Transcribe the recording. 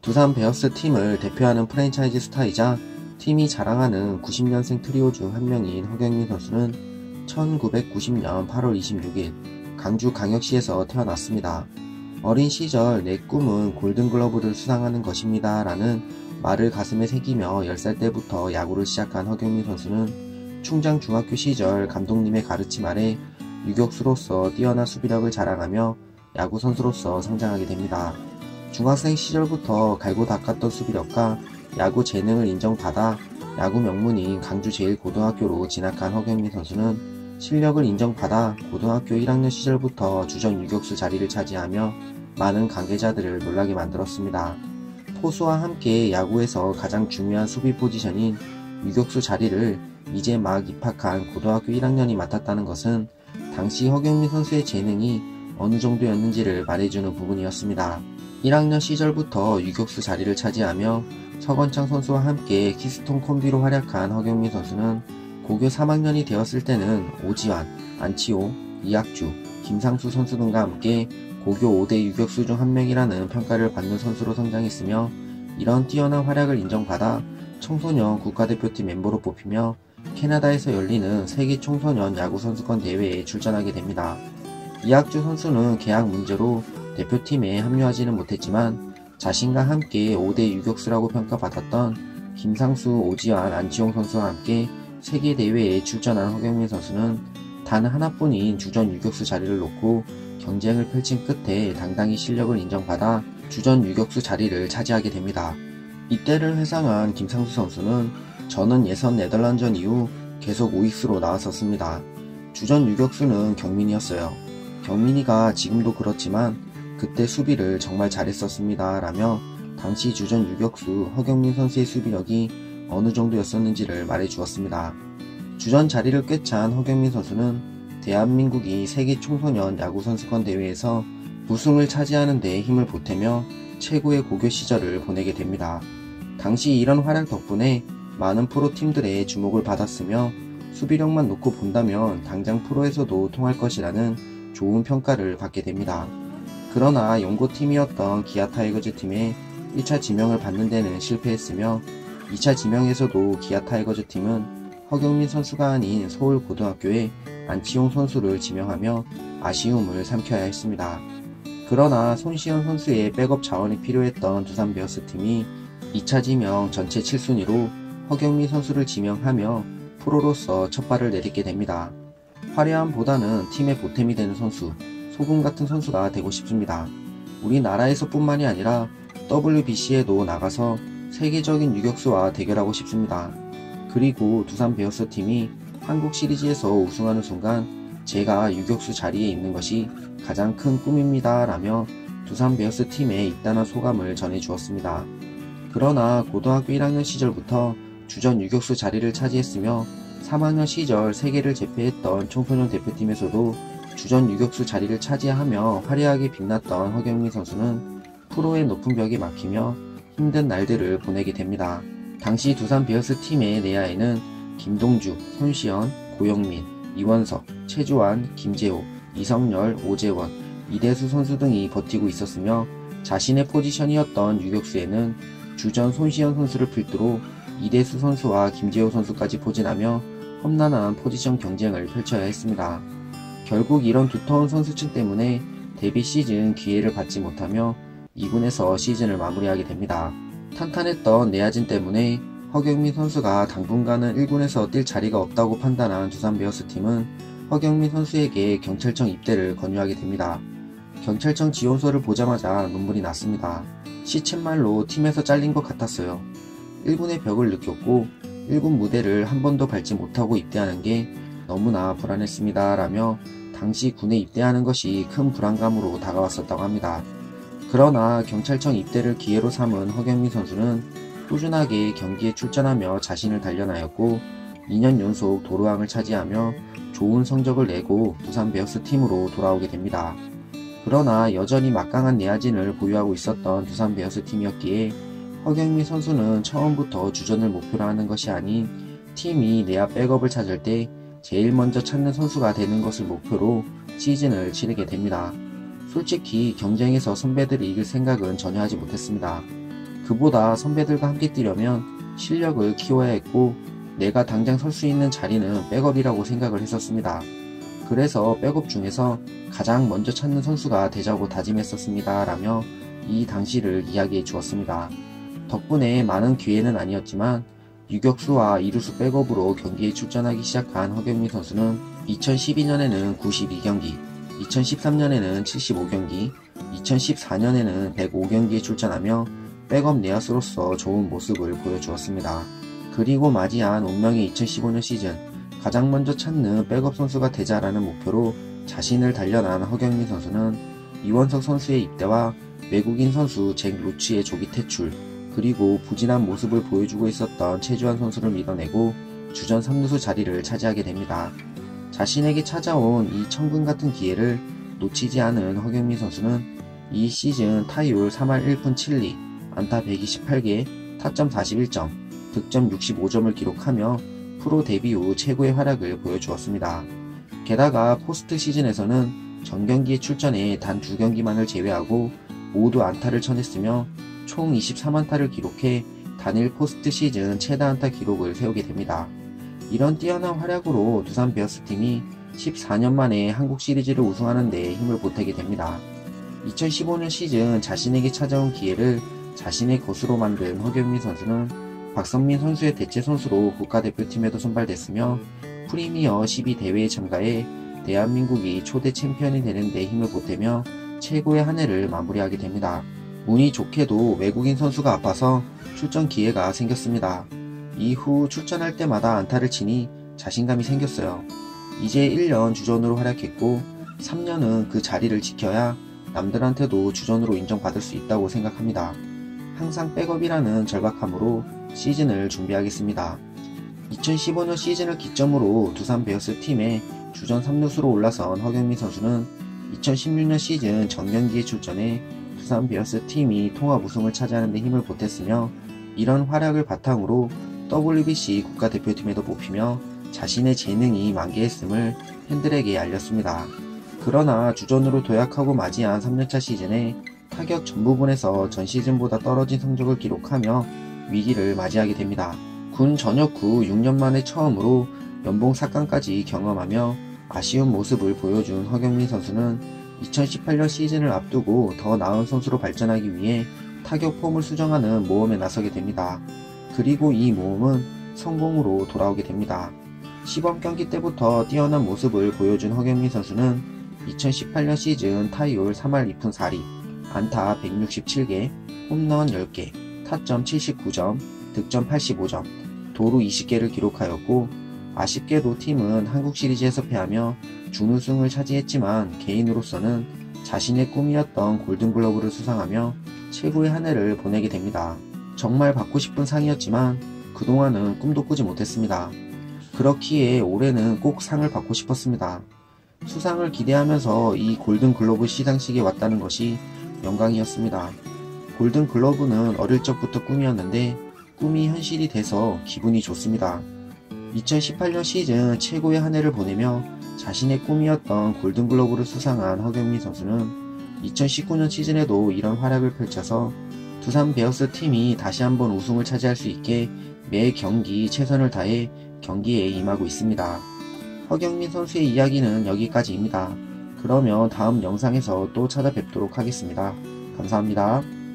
두산 베어스 팀을 대표하는 프랜차이즈 스타이자 팀이 자랑하는 90년생 트리오 중 한 명인 허경민 선수는 1990년 8월 26일 강주광역시에서 태어났습니다. 어린 시절 내 꿈은 골든글러브를 수상하는 것입니다 라는 말을 가슴에 새기며 10살 때부터 야구를 시작한 허경민 선수는 충장 중학교 시절 감독님의 가르침 아래 유격수로서 뛰어난 수비력을 자랑하며 야구 선수로서 성장하게 됩니다. 중학생 시절부터 갈고 닦았던 수비력과 야구 재능을 인정받아 야구 명문인 강주제일고등학교로 진학한 허경민 선수는 실력을 인정받아 고등학교 1학년 시절부터 주전 유격수 자리를 차지하며 많은 관계자들을 놀라게 만들었습니다. 포수와 함께 야구에서 가장 중요한 수비 포지션인 유격수 자리를 이제 막 입학한 고등학교 1학년이 맡았다는 것은 당시 허경민 선수의 재능이 어느 정도였는지를 말해주는 부분이었습니다. 1학년 시절부터 유격수 자리를 차지하며 서건창 선수와 함께 키스톤 콤비로 활약한 허경민 선수는 고교 3학년이 되었을 때는 오지환, 안치호, 이학주, 김상수 선수 등과 함께 고교 5대 유격수 중 한 명이라는 평가를 받는 선수로 성장했으며 이런 뛰어난 활약을 인정받아 청소년 국가대표팀 멤버로 뽑히며 캐나다에서 열리는 세계 청소년 야구 선수권 대회에 출전하게 됩니다. 이학주 선수는 계약 문제로 대표팀에 합류하지는 못했지만 자신과 함께 5대 유격수라고 평가받았던 김상수, 오지환, 안치홍 선수와 함께 세계대회에 출전한 허경민 선수는 단 하나뿐인 주전 유격수 자리를 놓고 경쟁을 펼친 끝에 당당히 실력을 인정받아 주전 유격수 자리를 차지하게 됩니다. 이때를 회상한 김상수 선수는 저는 예선 네덜란드전 이후 계속 우익수로 나왔었습니다. 주전 유격수는 경민이었어요. 경민이가 지금도 그렇지만 그때 수비를 정말 잘했었습니다 라며 당시 주전 유격수 허경민 선수의 수비력이 어느 정도였었는지를 말해주었습니다. 주전 자리를 꿰찬 허경민 선수는 대한민국이 세계 청소년 야구 선수권 대회에서 우승을 차지하는 데 힘을 보태며 최고의 고교 시절을 보내게 됩니다. 당시 이런 활약 덕분에 많은 프로팀들의 주목을 받았으며 수비력만 놓고 본다면 당장 프로에서도 통할 것이라는 좋은 평가를 받게 됩니다. 그러나 연고팀이었던 기아 타이거즈 팀에 1차 지명을 받는 데는 실패했으며 2차 지명에서도 기아 타이거즈 팀은 허경민 선수가 아닌 서울고등학교에 안치홍 선수를 지명하며 아쉬움을 삼켜야 했습니다. 그러나 손시현 선수의 백업 자원이 필요했던 두산 베어스 팀이 2차 지명 전체 7순위로 허경민 선수를 지명하며 프로로서 첫 발을 내딛게 됩니다. 화려함보다는 팀의 보탬이 되는 선수, 소금 같은 선수가 되고 싶습니다. 우리나라에서 뿐만이 아니라 WBC에도 나가서 세계적인 유격수와 대결하고 싶습니다. 그리고 두산 베어스 팀이 한국 시리즈에서 우승하는 순간 제가 유격수 자리에 있는 것이 가장 큰 꿈입니다 라며 두산 베어스 팀에 입단한 소감을 전해주었습니다. 그러나 고등학교 1학년 시절부터 주전 유격수 자리를 차지했으며 3학년 시절 세계를 제패했던 청소년 대표팀에서도 주전 유격수 자리를 차지하며 화려하게 빛났던 허경민 선수는 프로의 높은 벽에 막히며 힘든 날들을 보내게 됩니다. 당시 두산 베어스 팀의 내야에는 김동주, 손시현, 고영민, 이원석, 최주환, 김재호, 이성열, 오재원, 이대수 선수 등이 버티고 있었으며 자신의 포지션이었던 유격수에는 주전 손시현 선수를 필두로 이대수 선수와 김재호 선수까지 포진하며 험난한 포지션 경쟁을 펼쳐야 했습니다. 결국 이런 두터운 선수층 때문에 데뷔 시즌 기회를 받지 못하며 2군에서 시즌을 마무리하게 됩니다. 탄탄했던 내야진 때문에 허경민 선수가 당분간은 1군에서 뛸 자리가 없다고 판단한 두산 베어스 팀은 허경민 선수에게 경찰청 입대를 권유하게 됩니다. 경찰청 지원서를 보자마자 눈물이 났습니다. 시쳇말로 팀에서 잘린 것 같았어요. 1군의 벽을 느꼈고 1군 무대를 한 번도 밟지 못하고 입대하는 게 너무나 불안했습니다 라며 당시 군에 입대하는 것이 큰 불안감으로 다가왔었다고 합니다. 그러나 경찰청 입대를 기회로 삼은 허경민 선수는 꾸준하게 경기에 출전하며 자신을 단련하였고 2년 연속 도루왕을 차지하며 좋은 성적을 내고 두산 베어스 팀으로 돌아오게 됩니다. 그러나 여전히 막강한 내야진을 보유하고 있었던 두산 베어스 팀이었기에 허경민 선수는 처음부터 주전을 목표로 하는 것이 아닌 팀이 내야 백업을 찾을 때 제일 먼저 찾는 선수가 되는 것을 목표로 시즌을 치르게 됩니다. 솔직히 경쟁에서 선배들을 이길 생각은 전혀 하지 못했습니다. 그보다 선배들과 함께 뛰려면 실력을 키워야 했고 내가 당장 설 수 있는 자리는 백업이라고 생각을 했었습니다. 그래서 백업 중에서 가장 먼저 찾는 선수가 되자고 다짐했었습니다. 라며 이 당시를 이야기해 주었습니다. 덕분에 많은 기회는 아니었지만 유격수와 이루수 백업으로 경기에 출전하기 시작한 허경민 선수는 2012년에는 92경기, 2013년에는 75경기, 2014년에는 105경기에 출전하며 백업 내야수로서 좋은 모습을 보여주었습니다. 그리고 맞이한 운명의 2015년 시즌, 가장 먼저 찾는 백업 선수가 되자라는 목표로 자신을 단련한 허경민 선수는 이원석 선수의 입대와 외국인 선수 잭 루치의 조기 퇴출, 그리고 부진한 모습을 보여주고 있었던 최주환 선수를 밀어내고 주전 3루수 자리를 차지하게 됩니다. 자신에게 찾아온 이 천금 같은 기회를 놓치지 않은 허경민 선수는 이 시즌 타율 3할 1푼 7리, 안타 128개, 타점 41점, 득점 65점을 기록하며 프로 데뷔 후 최고의 활약을 보여주었습니다. 게다가 포스트 시즌에서는 전경기에 출전해 단 2경기만을 제외하고 모두 안타를 쳐냈으며 총 23안타를 기록해 단일 포스트 시즌 최다 안타 기록을 세우게 됩니다. 이런 뛰어난 활약으로 두산 베어스팀이 14년 만에 한국 시리즈를 우승하는 데 힘을 보태게 됩니다. 2015년 시즌 자신에게 찾아온 기회를 자신의 것으로 만든 허경민 선수는 박성민 선수의 대체 선수로 국가대표팀에도 선발됐으며 프리미어 12 대회에 참가해 대한민국이 초대 챔피언이 되는 데 힘을 보태며 최고의 한 해를 마무리하게 됩니다. 운이 좋게도 외국인 선수가 아파서 출전 기회가 생겼습니다. 이후 출전할 때마다 안타를 치니 자신감이 생겼어요. 이제 1년 주전으로 활약했고 3년은 그 자리를 지켜야 남들한테도 주전으로 인정받을 수 있다고 생각합니다. 항상 백업이라는 절박함으로 시즌을 준비하겠습니다. 2015년 시즌을 기점으로 두산 베어스 팀의 주전 3루수로 올라선 허경민 선수는 2016년 시즌 정경기에 출전해 두산 베어스 팀이 통합 우승을 차지하는 데 힘을 보탰으며 이런 활약을 바탕으로 WBC 국가대표팀에도 뽑히며 자신의 재능이 만개했음을 팬들에게 알렸습니다. 그러나 주전으로 도약하고 맞이한 3년차 시즌에 타격 전 부분에서 전 시즌보다 떨어진 성적을 기록하며 위기를 맞이하게 됩니다. 군 전역 후 6년 만에 처음으로 연봉 삭감까지 경험하며 아쉬운 모습을 보여준 허경민 선수는 2018년 시즌을 앞두고 더 나은 선수로 발전하기 위해 타격 폼을 수정하는 모험에 나서게 됩니다. 그리고 이 모험은 성공으로 돌아오게 됩니다. 시범 경기 때부터 뛰어난 모습을 보여준 허경민 선수는 2018년 시즌 타율 3할 2푼 4리, 안타 167개, 홈런 10개, 타점 79점, 득점 85점, 도루 20개를 기록하였고 아쉽게도 팀은 한국 시리즈에서 패하며 준우승을 차지했지만 개인으로서는 자신의 꿈이었던 골든글러브를 수상하며 최고의 한 해를 보내게 됩니다. 정말 받고 싶은 상이었지만 그동안은 꿈도 꾸지 못했습니다. 그렇기에 올해는 꼭 상을 받고 싶었습니다. 수상을 기대하면서 이 골든글러브 시상식에 왔다는 것이 영광이었습니다. 골든글러브는 어릴 적부터 꿈이었는데 꿈이 현실이 돼서 기분이 좋습니다. 2018년 시즌 최고의 한 해를 보내며 자신의 꿈이었던 골든글러브를 수상한 허경민 선수는 2019년 시즌에도 이런 활약을 펼쳐서 두산 베어스 팀이 다시 한번 우승을 차지할 수 있게 매 경기 최선을 다해 경기에 임하고 있습니다. 허경민 선수의 이야기는 여기까지입니다. 그러면 다음 영상에서 또 찾아뵙도록 하겠습니다. 감사합니다.